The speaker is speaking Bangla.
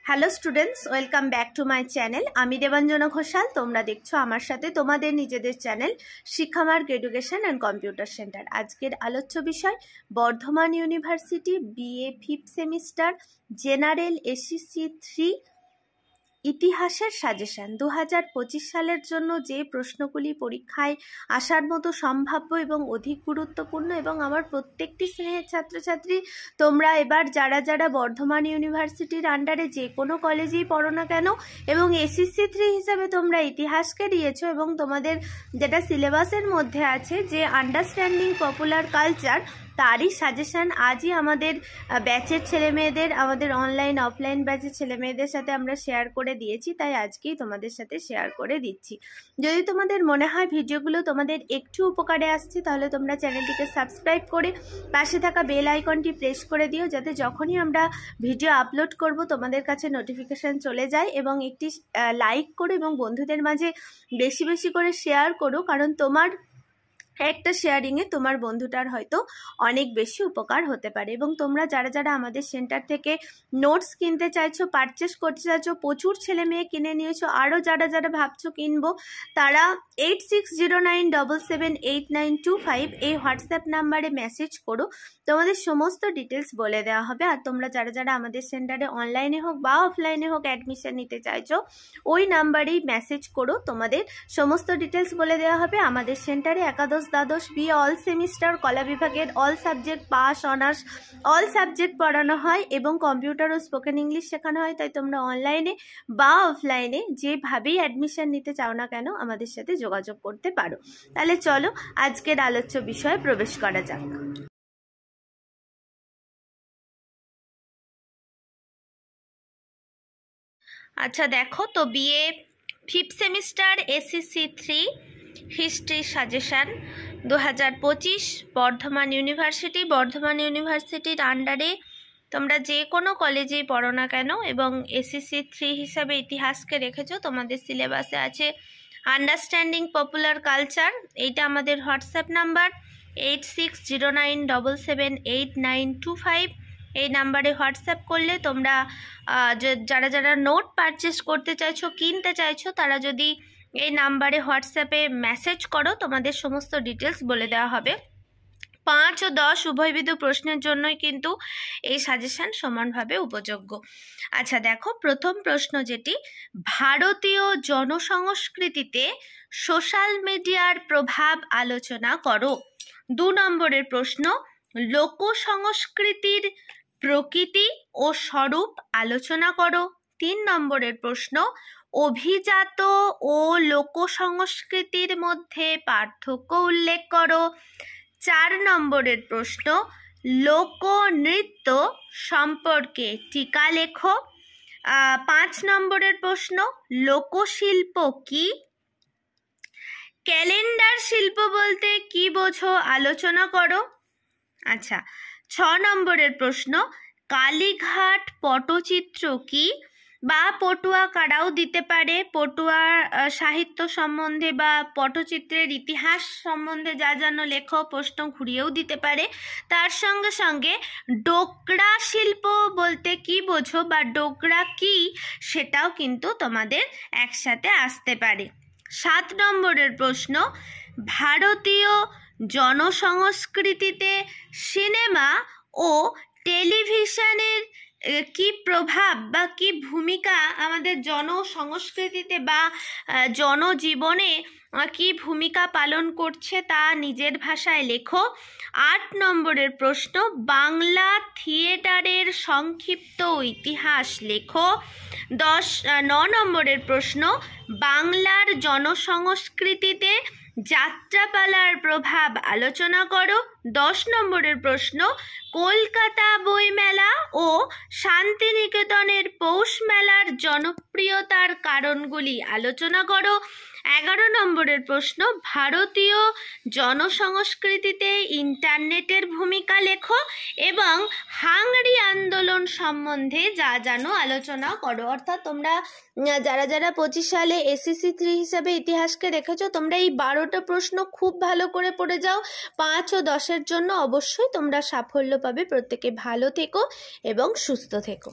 Hello students, welcome back to my channel. আমি দেবাঞ্জনা ঘোষাল। তোমরা দেখছো আমার সাথে তোমাদের নিজেদের channel Shikshamarg education and computer centre. আজকের আলোচ্য বিষয় Bardhaman university BA 5th semester general এসিসি 3 ইতিহাসের সাজেশন। 2025 সালের জন্য যে প্রশ্নগুলি পরীক্ষায় আসার মতো সম্ভাব্য এবং অধিক গুরুত্বপূর্ণ, এবং আমার প্রত্যেকটি স্নেহের ছাত্রছাত্রী, তোমরা এবার যারা যারা বর্ধমান ইউনিভার্সিটির আন্ডারে যে কোনো কলেজেই পড়ো না কেন এবং এসিসি 3 হিসাবে তোমরা ইতিহাসকে দিয়েছো, এবং তোমাদের যেটা সিলেবাসের মধ্যে আছে যে আন্ডারস্ট্যান্ডিং পপুলার কালচার, তারই সাজেশান আজই আমাদের ব্যাচের ছেলেমেয়েদের, আমাদের অনলাইন অফলাইন ব্যাচের ছেলেমেয়েদের সাথে আমরা শেয়ার করে দিয়েছি, তাই আজকেই তোমাদের সাথে শেয়ার করে দিচ্ছি। যদি তোমাদের মনে হয় ভিডিওগুলো তোমাদের একটু উপকারে আসছে, তাহলে তোমরা চ্যানেলটিকে সাবস্ক্রাইব করে পাশে থাকা বেল আইকনটি প্রেস করে দিও, যাতে যখনই আমরা ভিডিও আপলোড করব তোমাদের কাছে নোটিফিকেশান চলে যায়। এবং একটি লাইক করো এবং বন্ধুদের মাঝে বেশি বেশি করে শেয়ার করো, কারণ তোমার একটা শেয়ারিংয়ে তোমার বন্ধুটার হয়তো অনেক বেশি উপকার হতে পারে। এবং তোমরা যারা যারা আমাদের সেন্টার থেকে নোটস কিনতে চাইছো, পারচেস করতে চাইছো, প্রচুর ছেলে মেয়ে কিনে নিয়েছো, আরও যারা যারা ভাবছো কিনবো, তারা 8609778925 এই হোয়াটসঅ্যাপ নাম্বারে মেসেজ করো। তোমাদের সমস্ত ডিটেলস বলে দেওয়া হবে। আর তোমরা যারা যারা আমাদের সেন্টারে অনলাইনে হোক বা অফলাইনে হোক অ্যাডমিশন নিতে চাইছো, ওই নাম্বারেই মেসেজ করো, তোমাদের সমস্ত ডিটেলস বলে দেওয়া হবে। আমাদের সেন্টারে একাদশ, দ্বাদশ, বিএ অল সেমিস্টার, কলা বিভাগের all subject, pass, honours all subject পড়ানো হয়, এবং কম্পিউটার ও স্পোকেন ইংলিশ শেখানো হয়। তাই তোমরা অনলাইনে বা অফলাইনে যেভাবেই অ্যাডমিশন নিতে চাও না কেন আমাদের সাথে যোগাযোগ করতে পারো। তাহলে চলো আজকের আলোচ্য বিষয়ে প্রবেশ করা যাক। আচ্ছা দেখো, তো BA 5th semester ACC 3 history suggestion 2025 Bardhaman ইউনিভার্সিটির আন্ডারে তোমরা যে কোনো কলেজেই পড়ো না কেন এবং এসিসি 3 হিসাবে ইতিহাসকে রেখেছো, তোমাদের সিলেবাসে আছে আন্ডারস্ট্যান্ডিং পপুলার কালচার। এইটা আমাদের হোয়াটসঅ্যাপ নাম্বার 8609778925। এই নাম্বারে হোয়াটসঅ্যাপ করলে তোমরা যারা যারা নোট পারচেস করতে চাইছো, কিনতে চাইছো, তারা যদি এই নাম্বারে হোয়াটসঅ্যাপে মেসেজ করো, তোমাদের সমস্ত ডিটেলস বলে দেওয়া হবে। 5 ও 10 উভয়বিধ প্রশ্নের জন্যই কিন্তু এই সাজেশন সমানভাবে উপযোগ্য। আচ্ছা দেখো, প্রথম প্রশ্ন যেটি, ভারতীয় জনসংস্কৃতিতে সোশ্যাল মিডিয়ার প্রভাব আলোচনা করো। 2 নম্বরের প্রশ্ন, লোক সংস্কৃতির প্রকৃতি ও স্বরূপ আলোচনা করো। 3 নম্বরের প্রশ্ন, অভিজাত ও লোক সংস্কৃতির মধ্যে পার্থক্য উল্লেখ করো। 4 নম্বরের প্রশ্ন, লোকনৃত্য সম্পর্কে টিকা লেখো। 5 নম্বরের প্রশ্ন, লোকশিল্প কি? ক্যালেন্ডার শিল্প বলতে কি বোঝো আলোচনা করো। আচ্ছা, 6 নম্বরের প্রশ্ন, কালীঘাট পটচিত্র কি? বা পটুয়া কারাও দিতে পারে। পটুয়া সাহিত্য সম্বন্ধে বা পটচিত্রের ইতিহাস সম্বন্ধে যা জানো লেখো, প্রশ্ন ঘুরিয়েও দিতে পারে। তার সঙ্গে সঙ্গে ডোকরা শিল্প বলতে কি বোঝো বা ডোকরা কি, সেটাও কিন্তু তোমাদের একসাথে আসতে পারে। 7 নম্বরের প্রশ্ন, ভারতীয় জনসংস্কৃতিতে সিনেমা ও টেলিভিশনের কি প্রভাব বা কি ভূমিকা আমাদের জনসংস্কৃতিতে বা জনজীবনে কি ভূমিকা পালন করছে তা নিজের ভাষায় লেখো। 8 নম্বরের প্রশ্ন, বাংলা থিয়েটারের সংক্ষিপ্ত ইতিহাস লেখো। 9 নম্বরের প্রশ্ন, বাংলার জনসংস্কৃতিতে যাত্রাপালার প্রভাব আলোচনা করো। 10 নম্বরের প্রশ্ন, কলকাতা বইমেলা ও শান্তিনিকেতনের পৌষ মেলার জনপ্রিয়তার কারণগুলি আলোচনা করো। 11 নম্বরের প্রশ্ন, ভারতীয় জনসংস্কৃতিতে ইন্টারনেটের ভূমিকা লেখো এবং হাংরি আন্দোলন সম্বন্ধে যা জানো আলোচনা করো। অর্থাৎ তোমরা যারা যারা 25 সালে এসিসি 3 হিসাবে ইতিহাসকে রেখেছো, তোমরা এই 12টা প্রশ্ন খুব ভালো করে পড়ে যাও। 5 ও 10-এর জন্য অবশ্যই তোমরা সাফল্য পাবে। প্রত্যেকে ভালো থেকো এবং সুস্থ থেকো।